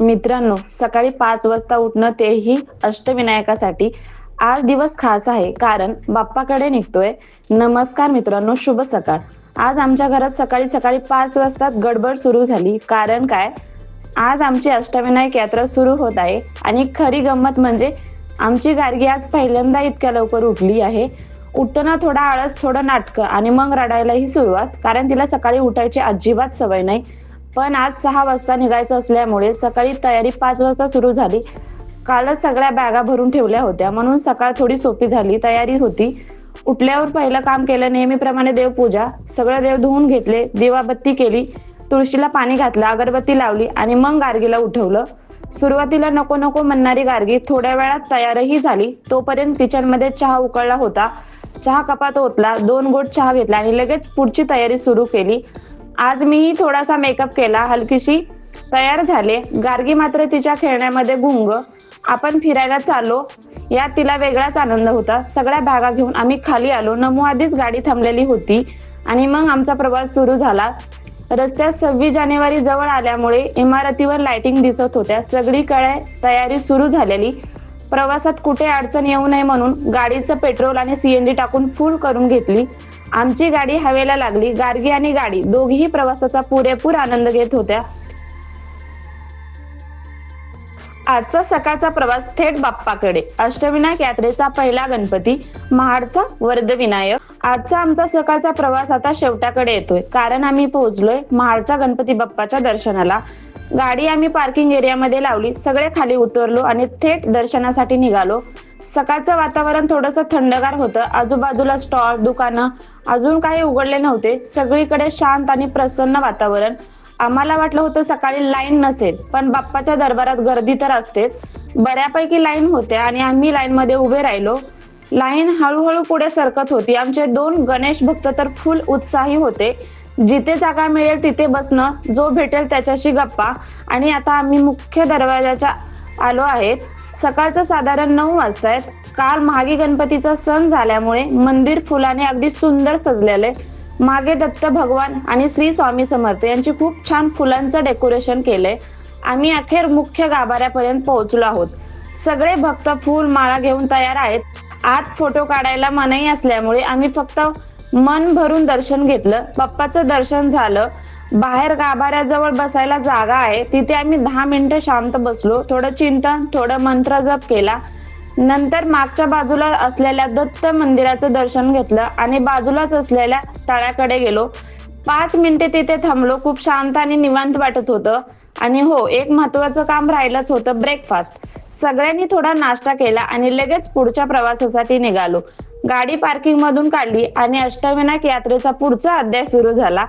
मित्रांनो, सकाळी 5 वाजता उठणं तेही अष्टविनायकासाठी. आज दिवस खास आहे कारण बाप्पाकडे निघतोय. नमस्कार मित्रांनो, शुभ सकाळ. आज आमच्या घरात सकाळी सकाळी 5 वाजता गडबड सुरू झाली. कारण काय? आज आमची अष्टविनायक यात्रा सुरू होत आहे आणि खरी गंमत म्हणजे आमची गार्गी आज पहिल्यांदा इतक्या लवकर उठली आहे. उठताना थोडा आळस, थोडं नाटकं आणि मग रडायलाही सुरुवात, कारण तिला सकाळी उठायची अजिबात सवय नाही. पण आज 6 वाजता निघायचं असल्यामुळे सकाळी तयारी 5 वाजता सुरू झाली. कालच सगळ्या बॅगा भरून ठेवल्या होत्या, म्हणून सकाळ थोडी सोपी झाली. तयारी होती. उठल्यावर पहिलं काम केलं नेहमीप्रमाणे देवपूजा. सगळं देव धुवून घेतले, दिवाबत्ती केली, तुळशीला पाणी घातलं, अगरबत्ती लावली आणि मग गार्गीला उठवलं. सुरुवातीला नको नको म्हणणारी गार्गी थोड्या वेळात तयारही झाली. तोपर्यंत किचनमध्ये चहा उकळला होता. चहा कपात ओतला, 2 घोट चहा घेतला आणि लगेच पुढची तयारी सुरू केली. आज मीही थोडासा मेकअप केला, हलकीशी तयार झाले. गार्गी मात्र तिच्या खेळण्यामध्ये गुंग. आपण फिरायला चाललो यात तिला वेगळाच आनंद होता. सगळ्या बॅगा घेऊन आम्ही खाली आलो. नमू आधीच गाडी थांबलेली होती आणि मग आमचा प्रवास सुरू झाला. रस्त्यात 26 जानेवारी जवळ आल्यामुळे इमारतीवर लाइटिंग दिसत होत्या. सगळीकडे तयारी सुरू झालेली. प्रवासात कुठे अडचण येऊ नये म्हणून गाडीचं पेट्रोल आणि सीएनजी टाकून फुल करून घेतली. आमची गाडी हवेला लागली. गार्गी आणि गाडी दोघीही प्रवासाचा पुरेपूर आनंद घेत होत्या. आजचा सकाळचा प्रवास थेट बाप्पाकडे. अष्टविनायक यात्रेचा पहिला गणपती, महाडचा वरदविनायक. आजचा आमचा सकाळचा प्रवास आता शेवटाकडे येतोय, कारण आम्ही पोहोचलोय महाडच्या गणपती बाप्पाच्या दर्शनाला. गाडी आम्ही पार्किंग एरियामध्ये लावली. सगळे खाली उतरलो आणि थेट दर्शनासाठी निघालो. सकाळचं वातावरण थोडंसं थंडगार होतं. आजूबाजूला स्टॉल, दुकानं अजून काही उघडले नव्हते. सगळीकडे शांत आणि प्रसन्न वातावरण. आम्हाला वाटलं होतं सकाळी लाईन नसेल, पण बाप्पाच्या दरबारात गर्दी तर असतेच. बऱ्यापैकी लाईन होत्या आणि आम्ही लाईन मध्ये उभे राहिलो. लाईन हळूहळू पुढे सरकत होती. आमचे 2 गणेश भक्त तर फुल उत्साही होते. जिथे जागा मिळेल तिथे बसणं, जो भेटेल त्याच्याशी गप्पा. आणि आता आम्ही मुख्य दरवाजाच्या आलो आहेत. सकाळचं साधारण 9 वाजतायत. काल महागी गणपतीचा सण झाल्यामुळे मंदिर फुलाने अगदी सुंदर सजलेले. मागे दत्त भगवान आणि श्री स्वामी समर्थ यांची खूप छान फुलांचं डेकोरेशन केलंय. आम्ही अखेर मुख्य गाभाऱ्यापर्यंत पोहोचलो आहोत. सगळे भक्त फुल माळा घेऊन तयार आहेत. आत फोटो काढायला मनाई असल्यामुळे आम्ही फक्त मन भरून दर्शन घेतलं. बाप्पाचं दर्शन झालं. बाहेर गाभाऱ्याजवळ बसायला जागा आहे, तिथे आम्ही 10 मिनिटं शांत बसलो. थोडं चिंतन, थोडं मंत्र जप केला. नंतर मागच्या बाजूला असलेल्या दत्त मंदिराचं दर्शन घेतलं आणि बाजूलाच असलेल्या तळ्याकडे गेलो. 5 मिनिटे तिथे थांबलो. खूप शांत आणि निवांत वाटत होतं. आणि हो, एक महत्वाचं काम राहिलंच होतं, ब्रेकफास्ट. सगळ्यांनी थोडा नाश्ता केला आणि लगेच पुढच्या प्रवासासाठी निघालो. गाडी पार्किंग मधून काढली आणि अष्टविनायक यात्रेचा पुढचा अध्याय सुरू झाला.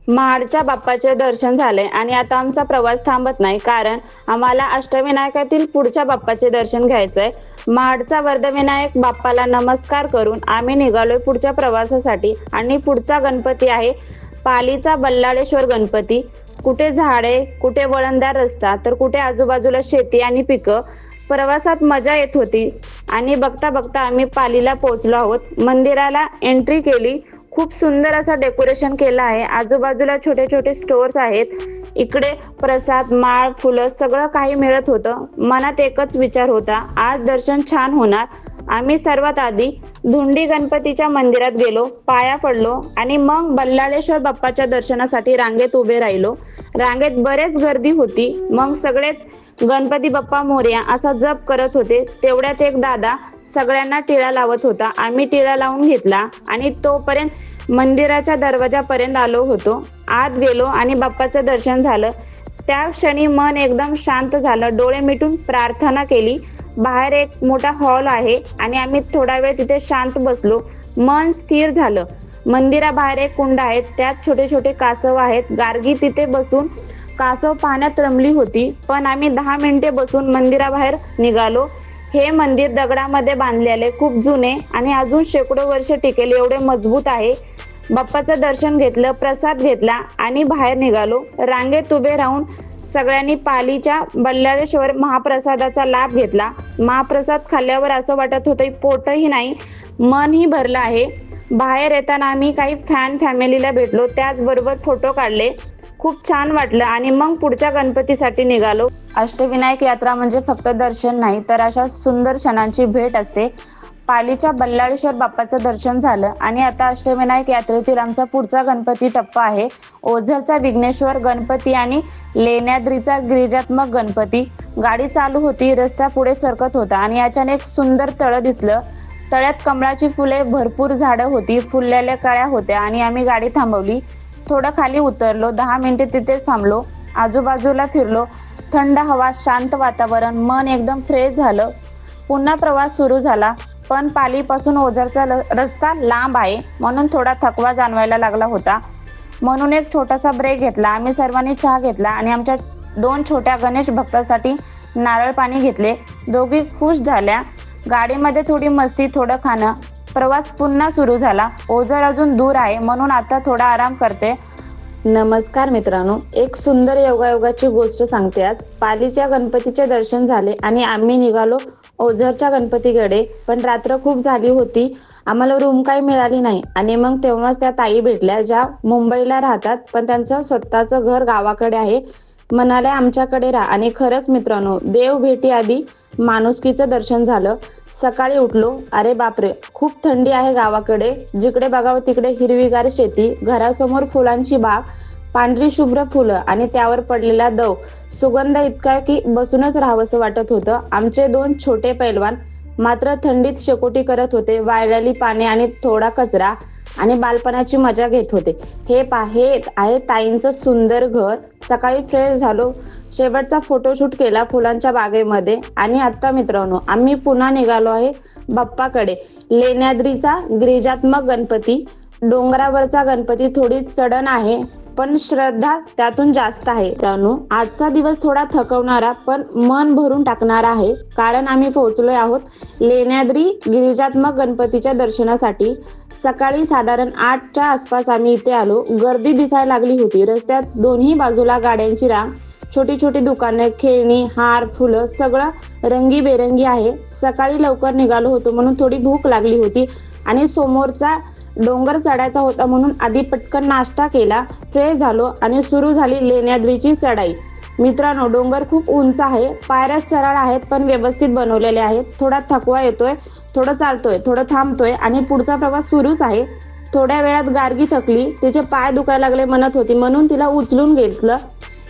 महाडच्या बाप्पाचे दर्शन झाले आणि आता आमचा प्रवास थांबत नाही, कारण आम्हाला अष्टविनायकातील पुढच्या बाप्पाचे दर्शन घ्यायचंय. महाडचा वरदविनायक बाप्पाला नमस्कार करून आम्ही निघालोय पुढच्या प्रवासासाठी. आणि पुढचा गणपती आहे पालीचा बल्लाळेश्वर गणपती. कुठे झाडे, कुठे वळणदार रस्ता, तर कुठे आजूबाजूला शेती आणि पिकं. प्रवासात मजा येत होती आणि बघता बघता आम्ही पालीला पोहोचलो आहोत. मंदिराला एंट्री केली. खूप सुंदर असं डेकोरेशन केलं आहे. आजूबाजूला छोटे छोटे स्टोअर्स आहेत. इकडे प्रसाद, माळ, फुलं सगळं काही मिळत होतं. मनात एकच विचार होता, आज दर्शन छान होणार. आम्ही सर्वात आधी धुंडी गणपतीच्या मंदिरात गेलो, पाया पडलो आणि मग बल्लाळेश्वर बाप्पाच्या दर्शनासाठी रांगेत उभे राहिलो. रांगेत बरेच गर्दी होती. मग सगळेच गणपती बाप्पा मोरया असा जप करत होते. तेवढ्यात एक दादा सगळ्यांना टिळा लावत होता. आम्ही टिळा लावून घेतला आणि तोपर्यंत मंदिराच्या दरवाजापर्यंत आलो होतो. आत गेलो आणि बाप्पाचं दर्शन झालं. त्या क्षणी मन एकदम शांत झालं. डोळे मिटून प्रार्थना केली. बाहेर एक मोठा हॉल आहे आणि आम्ही थोडा वेळ तिथे शांत बसलो. मन स्थिर झालं. मंदिराबाहेर एक कुंड आहे, त्यात छोटे छोटे कासव आहेत. गार्गी तिथे बसून कासव पाण्यात रमली होती. पण आम्ही 10 मिनिटे बसून मंदिराबाहेर निघालो. हे मंदिर दगडामध्ये बांधलेले, खूप जुने आणि अजून शेकडो वर्ष टिकेल एवढे मजबूत आहे. बाप्पाचं दर्शन घेतलं, प्रसाद घेतला आणि बाहेर निघालो. रांगेत उभे राहून सगळ्यांनी पालीच्या बल्लाळेश्वर महाप्रसादाचा लाभ घेतला. महाप्रसाद खाल्ल्यावर असं वाटत होतं पोटही नाही, मनही भरलं आहे. बाहेर येताना आम्ही काही फॅमिलीला भेटलो, त्याचबरोबर फोटो काढले. खूप छान वाटलं आणि मग पुढच्या गणपतीसाठी निघालो. अष्टविनायक यात्रा म्हणजे फक्त दर्शन नाही तर अशा सुंदर क्षणांची भेट असते. पालीच्या बल्लाळेश्वर बाप्पाचं दर्शन झालं आणि आता अष्टविनायक यात्रेतील आमचा पुढचा गणपती टप्पा आहे ओझरचा विघ्नेश्वर गणपती आणि लेण्याद्रीचा गिरिजात्मक गणपती. गाडी चालू होती, रस्ता पुढे सरकत होता आणि अचानक एक सुंदर तळं दिसलं. तळ्यात कमळाची फुले, भरपूर झाडं होती, फुललेल्या कळ्या होत्या आणि आम्ही गाडी थांबवली. थोडं खाली उतरलो, 10 मिनिटे तिथेच थांबलो, आजूबाजूला फिरलो. थंड हवा, शांत वातावरण, मन एकदम फ्रेश झालं. पुन्हा प्रवास सुरू झाला. पण पालीपासून ओझरचा रस्ता लांब आहे म्हणून थोडा थकवा जाणवायला लागला होता. म्हणून एक छोटासा ब्रेक घेतला. आम्ही सर्वांनी चहा घेतला आणि आमच्या 2 छोट्या गणेश भक्तांसाठी नारळ पाणी घेतले. दोघी खुश झाल्या. गाडीमध्ये थोडी मस्ती, थोडं खाणं. प्रवास पुन्हा सुरू झाला. ओझर अजून दूर आहे म्हणून आता थोडा आराम करते. नमस्कार मित्रांनो, एक सुंदर योगायोगाची गोष्ट सांगते. आज पालीच्या गणपतीचे दर्शन झाले आणि आम्ही निघालो ओझरच्या गणपतीकडे. पण रात्र खूप झाली होती, आम्हाला रूम काही मिळाली नाही. आणि मग तेव्हाच त्या ताई भेटल्या ज्या मुंबईला राहतात पण त्यांचं स्वतःचं घर गावाकडे आहे. म्हणाल्या आमच्याकडे राहा. आणि खरंच मित्रांनो, देव भेटी आधी माणुसकीचं दर्शन झालं. सकाळी उठलो, अरे बापरे, खूप थंडी आहे गावाकडे. जिकडे बघावं तिकडे हिरवीगार शेती, घरासमोर फुलांची बाग, पांढरी शुभ्र फुलं आणि त्यावर पडलेला दव. सुगंध इतका की बसूनच राहावंसं वाटत होतं. आमचे 2 छोटे पैलवान मात्र थंडीत शेकोटी करत होते. वाळलेली पाने आणि थोडा कचरा आणि बालपणाची मजा घेत होते. हे आहे ताईंचं सुंदर घर. सकाळी फ्रेश झालो, शेवटचा फोटोशूट केला फुलांच्या बागेमध्ये. आणि आता मित्रांनो, आम्ही पुन्हा निघालो आहे बाप्पाकडे. लेण्याद्रीचा गिरिजात्मक गणपती, डोंगरावरचा गणपती. थोडी चढण आहे पण श्रद्धा त्यातून जास्त आहे. मित्रांनो, आजचा दिवस थोडा थकवणारा पण मन भरून टाकणारा आहे, कारण आम्ही पोहोचलोय आहोत लेण्याद्री गिरिजात्मक गणपतीच्या दर्शनासाठी. सकाळी साधारण 8च्या आसपास आम्ही इथे आलो. गर्दी दिसायला लागली होती. रस्त्यात दोन्ही बाजूला गाड्यांची रांग, छोटी छोटी दुकाने, खेळणी, हार, फुलं, सगळं रंगीबेरंगी आहे. सकाळी लवकर निघालो होतो म्हणून थोडी भूक लागली होती आणि समोरचा डोंगर चढायचा होता म्हणून आधी पटकन नाश्ता केला, फ्रेश झालो आणि सुरू झाली लेण्याद्रीची चढाई. मित्रांनो, डोंगर खूप उंच आहे. पायऱ्या सरळ आहेत पण व्यवस्थित बनवलेल्या आहेत. थोडा थकवा येतोय, थोडं चालतोय, थोडं थांबतोय आणि पुढचा प्रवास सुरूच आहे. थोड्या वेळात गार्गी थकली, तिचे पाय दुखायला लागले म्हणत होती म्हणून तिला उचलून घेतलं.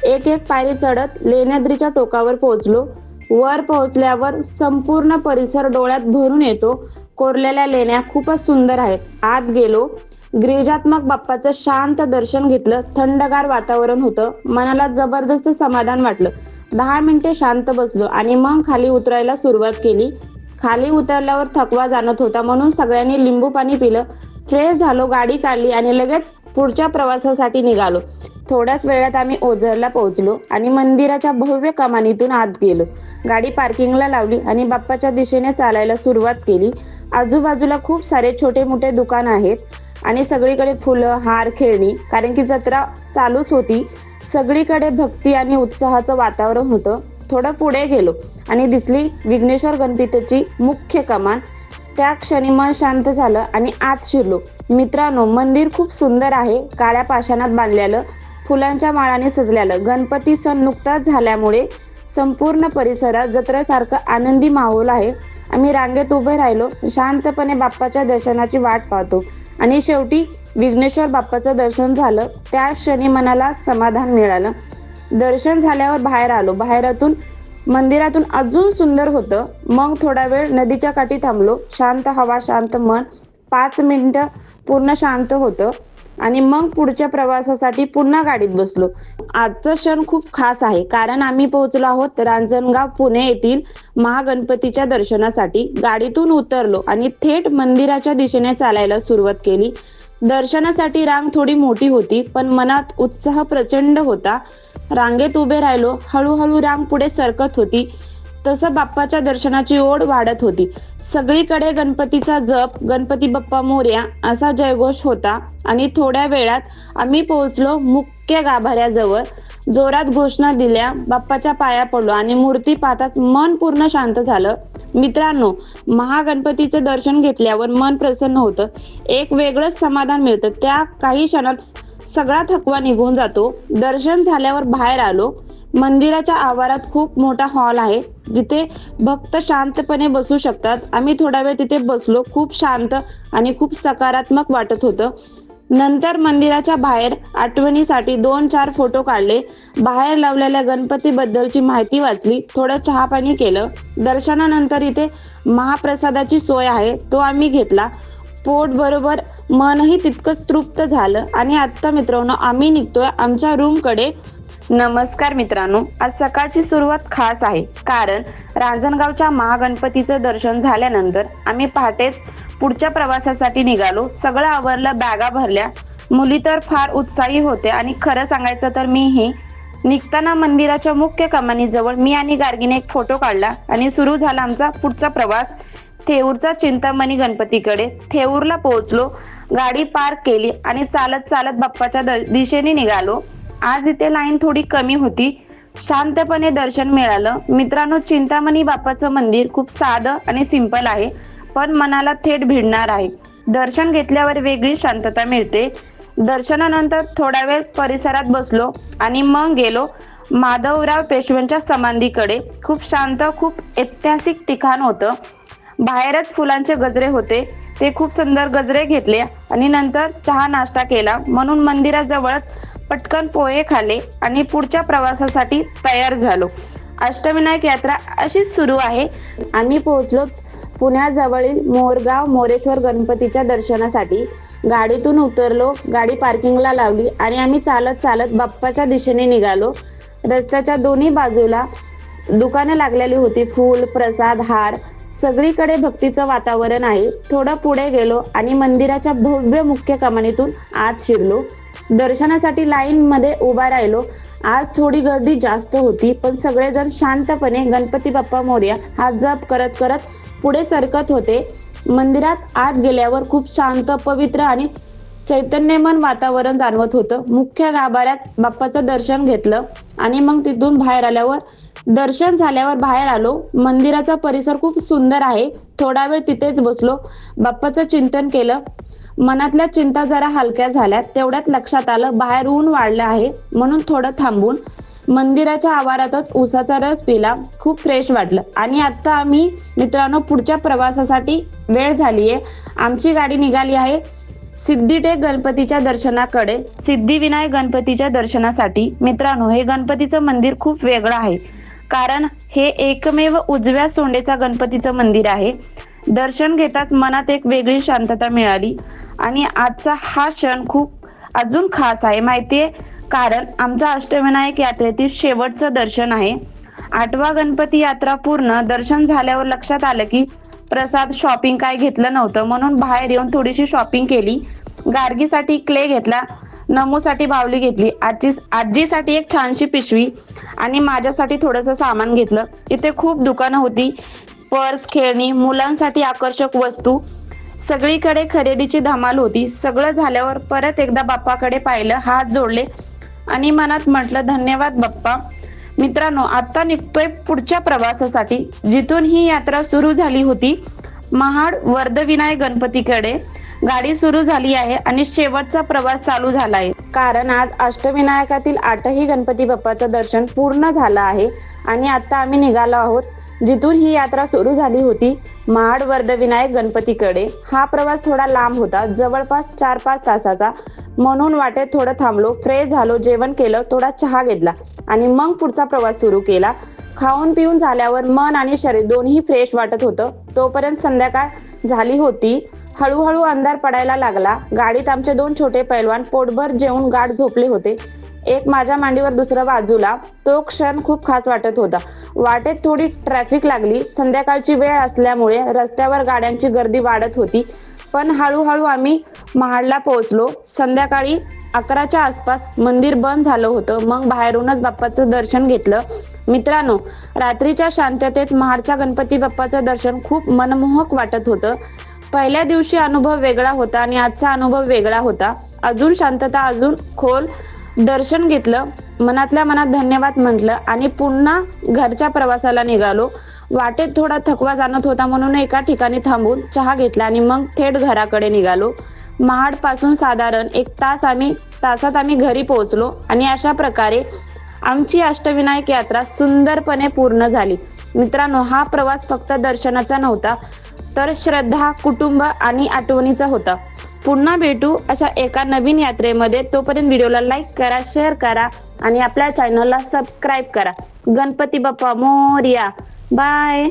एक एक पायरी चढत लेण्याद्रीच्या टोकावर पोहोचलो. वर पोहोचल्यावर संपूर्ण परिसर डोळ्यात भरून येतो. कोरलेल्या लेण्या खूपच सुंदर आहेत. आत गेलो, गिरिजात्मक बाप्पाचं शांत दर्शन घेतलं. थंडगार वातावरण होतं. मनाला जबरदस्त समाधान वाटलं. 10 मिनिटे शांत बसलो आणि मग खाली उतरायला सुरुवात केली. खाली उतरल्यावर थकवा जाणत होता म्हणून सगळ्यांनी लिंबू पाणी पिलं. फ्रेश झालो, गाडी काढली आणि लगेच पुढच्या प्रवासासाठी निघालो. थोड्याच वेळात आम्ही ओझरला पोहोचलो आणि मंदिराच्या भव्य कमानीतून आत गेलो. गाडी पार्किंगला लावली आणि बाप्पाच्या दिशेने चालायला सुरुवात केली. आजूबाजूला खूप सारे छोटे मोठे दुकान आहेत आणि सगळीकडे फुलं, हार, खेळणी, कारण की जत्रा चालूच होती. सगळीकडे भक्ती आणि उत्साहाचं वातावरण होतं. थोडं पुढे गेलो आणि दिसली विघ्नेश्वर गणपतीची मुख्य कमान. त्या क्षणी मन शांत झालं आणि आत शिरलो. मित्रांनो, मंदिर खूप सुंदर आहे. काळ्या पाषाणात बांधलेलं, फुलांच्या माळाने सजलेलं. गणपती सण नुकताच झाल्यामुळे संपूर्ण परिसरात जत्रेसारखं आनंदी माहोल आहे. आम्ही रांगेत उभे राहिलो, शांतपणे बाप्पाच्या दर्शनाची वाट पाहतो आणि शेवटी विघ्नेश्वर बाप्पाचं दर्शन झालं. त्या क्षणी मनाला समाधान मिळालं. दर्शन झाल्यावर बाहेर आलो. मंदिरातून अजून सुंदर होतं. मग थोडा वेळ नदीच्या काठी थांबलो. शांत हवा, शांत मन. 5 मिनिटं पूर्ण शांत होतं आणि मग पुढच्या प्रवासासाठी पुन्हा गाडीत बसलो. आजचा क्षण खूप खास आहे कारण आम्ही पोहोचलो आहोत रांजणगाव, पुणे येथील महागणपतीच्या दर्शनासाठी. गाडीतून उतरलो आणि थेट मंदिराच्या दिशेने चालायला सुरुवात केली. दर्शनासाठी रांग थोडी मोठी होती पण मनात उत्साह प्रचंड होता. रांगेत उभे राहिलो. हळूहळू रांग पुढे सरकत होती तसं बाप्पाच्या दर्शनाची ओढ वाढत होती. सगळीकडे गणपतीचा जप, गणपती बाप्पा मोरया असा जयघोष होता आणि थोड्या वेळात आम्ही पोहोचलो मुख्य गाभाऱ्याजवळ. जोरात घोषणा दिल्या, बाप्पाच्या पाया पडलो आणि मूर्ती पाहताच मन पूर्ण शांत झालं. मित्रांनो, महागणपतीचे दर्शन घेतल्यावर मन प्रसन्न होतं. एक वेगळंच समाधान मिळतं. त्या काही क्षणात सगळा थकवा निघून जातो. दर्शन झाल्यावर बाहेर आलो. मंदिराच्या आवारात खूप मोठा हॉल आहे, जिथे भक्त शांतपणे बसू शकतात. आम्ही थोडा वेळ तिथे बसलो. खूप शांत आणि खूप सकारात्मक वाटत होतं. नंतर मंदिराच्या बाहेर आठवणीसाठी 2-4 फोटो काढले. बाहेर लावलेल्या गणपती बद्दलची माहिती वाचली. थोडं चहा पाणी केलं. दर्शनानंतर इथे महाप्रसादाची सोय आहे, तो आम्ही घेतला. पोट बरोबर, मनही तितकंच तृप्त झालं. आणि आता मित्रांनो, आम्ही निघतोय आमच्या रूम कडे. नमस्कार मित्रांनो, आज सकाळची सुरुवात खास आहे, कारण रांजणगावच्या महागणपतीचं दर्शन झाल्यानंतर आम्ही पहाटेच पुढच्या प्रवासासाठी निघालो. सगळं आवरलं, बॅगा भरल्या. मुली तर फार उत्साही होते आणि खरं सांगायचं तर मीही. निघताना मंदिराच्या मुख्य कमानीजवळ मी आणि गार्गीने एक फोटो काढला आणि सुरू झाला आमचा पुढचा प्रवास थेऊरचा चिंतामणी गणपतीकडे. थेऊरला पोहोचलो, गाडी पार्क केली आणि चालत चालत बाप्पाच्या दिशेने निघालो. आज इथे लाईन थोडी कमी होती. शांतपणे दर्शन मिळालं. मित्रांनो, चिंतामणी बाप्पाचं मंदिर खूप साधं आणि सिंपल आहे, पण मनाला थेट भिडणार आहे. दर्शन घेतल्यावर वेगळी शांतता मिळते. दर्शनानंतर थोडा वेळ परिसरात बसलो आणि मग गेलो माधवराव पेशव्यांच्या समाधीकडे. खूप शांत, खूप ऐतिहासिक ठिकाण होतं. बाहेरच फुलांचे गजरे होते, ते खूप सुंदर गजरे घेतले आणि नंतर चहा नाश्ता केला. म्हणून मंदिराजवळच पटकन पोहे खाल्ले आणि पुढच्या प्रवासासाठी तयार झालो. अष्टविनायक यात्रा अशीच सुरू आहे. आम्ही पोहोचलो पुण्याजवळील मोरगाव मोरेश्वर गणपतीच्या दर्शनासाठी. गाडीतून उतरलो, गाडी पार्किंगला लावली आणि आम्ही चालत चालत बाप्पाच्या दिशेने निघालो. रस्त्याच्या दोन्ही बाजूला दुकाने लागलेली होती. फूल, प्रसाद, हार, सगळीकडे भक्तीचं वातावरण आहे. थोडं पुढे गेलो आणि मंदिराच्या भव्य मुख्य कमानीतून आत शिरलो. दर्शनासाठी लाईन मध्ये उभा राहिलो. आज थोडी गर्दी जास्त होती, पण सगळेजण शांतपणे गणपती बाप्पा मोरया हा जप करत करत पुढे सरकत होते. मंदिरात आत गेल्यावर खूप शांत, पवित्र आणि चैतन्यमय वातावरण जाणवत होतं. मुख्य गाभाऱ्यात बाप्पाचं दर्शन घेतलं आणि मग तिथून बाहेर आल्यावर दर्शन झाल्यावर बाहेर आलो. मंदिराचा परिसर खूप सुंदर आहे. थोडा वेळ तिथेच बसलो, बाप्पाचं चिंतन केलं. मनातल्या चिंता जरा हलक्या झाल्या. तेवढ्यात लक्षात आलं बाहेर ऊन वाढलं आहे, म्हणून थोडं थांबून मंदिराच्या आवारातच उसाचा रस पिला. खूप फ्रेश वाटलं. आणि आता आम्ही मित्रांनो पुढच्या प्रवासासाठी वेळ झालीये. आमची गाडी निघाली आहे सिद्धिटेक गणपतीच्या दर्शनाकडे. सिद्धिविनायक गणपतीच्या दर्शनासाठी. मित्रांनो, हे गणपतीचं मंदिर खूप वेगळं आहे, कारण हे एकमेव उजव्या सोंडेचा गणपतीचं मंदिर आहे. दर्शन घेताच मनात एक वेगळी शांतता मिळाली. आणि आजचा हा क्षण खूप अजून खास आहे माहितीये, कारण आमचा अष्टविनायक यात्रेतील शेवटचं दर्शन आहे. 8वा गणपती यात्रा पूर्ण दर्शन झाल्यावर लक्षात आलं की प्रसाद, शॉपिंग काय घेतलं नव्हतं, म्हणून बाहेर येऊन थोडीशी शॉपिंग केली. गार्गीसाठी क्ले घेतला, नमूसाठी बावली घेतली, आजीसाठी एक छानशी पिशवी आणि माझ्यासाठी थोडंसं सामान घेतलं. इथे खूप दुकानं होती, पर्स, खेळणी, मुलांसाठी आकर्षक वस्तू, सगळीकडे खरेदीची धमाल होती. सगळं झाल्यावर परत एकदा बाप्पाकडे पाहिलं, हात जोडले आणि मनात म्हटलं, धन्यवाद बाप्पा. मित्रांनो, आता निघतोय पुढच्या प्रवासासाठी, जिथून ही यात्रा सुरू झाली होती, महाड वर्धविनायक गणपतीकडे. गाडी सुरू झाली आहे आणि शेवटचा प्रवास चालू झाला आहे, कारण आज अष्टविनायकातील 8ही गणपती बाप्पाचं दर्शन पूर्ण झालं आहे. आणि आता आम्ही निघालो आहोत जिथून ही यात्रा सुरू झाली होती, महाड वर्धविनायक गणपतीकडे. हा प्रवास थोडा लांब होता, जवळपास 4-5 तासाचा. म्हणून वाटेत थोडं थांबलो, फ्रेश झालो, जेवण केलं, थोडा चहा घेतला आणि मग पुढचा प्रवास सुरू केला. खाऊन पिऊन झाल्यावर मन आणि शरीर दोन्ही फ्रेश वाटत होतं. तोपर्यंत संध्याकाळ झाली होती. हळूहळू अंधार पडायला लागला. गाडीत आमचे 2 छोटे पैलवान पोटभर जेवून गाढ झोपले होते, एक माझ्या मांडीवर, दुसरं बाजूला. तो क्षण खूप खास वाटत होता. वाटेत थोडी ट्रॅफिक लागली. संध्याकाळची वेळ असल्यामुळे रस्त्यावर गाड्यांची गर्दी वाढत होती, पण हळूहळू आम्ही महाडला पोहोचलो. संध्याकाळी 11च्या आसपास मंदिर बंद झालं होतं. मग बाहेरूनच बाप्पाचं दर्शन घेतलं. मित्रांनो, रात्रीच्या शांततेत महाडच्या गणपती बाप्पाचं दर्शन खूप मनमोहक वाटत होतं. पहिल्या दिवशी अनुभव वेगळा होता आणि आजचा अनुभव वेगळा होता. अजून शांतता, अजून खोल. दर्शन घेतलं, मनातल्या मनात धन्यवाद म्हटलं आणि पुन्हा घरच्या प्रवासाला निघालो. वाटेत थोडा थकवा जाणवत होता, म्हणून एका ठिकाणी थांबून चहा घेतला आणि मग थेट घराकडे निघालो. महाड पासून साधारण 1 तास आम्ही तासात आम्ही घरी पोहोचलो आणि अशा प्रकारे आमची अष्टविनायक यात्रा सुंदरपणे पूर्ण झाली. मित्रांनो, हा प्रवास फक्त दर्शनाचा नव्हता, तर श्रद्धा, कुटुंब आणि आठवणीचा होता. पुन्हा भेटू अशा एका नवीन यात्रेमध्ये. तोपर्यंत व्हिडिओला लाईक करा, शेअर करा आणि आपल्या चॅनलला सबस्क्राईब करा. गणपती बाप्पा मोरया. बाय.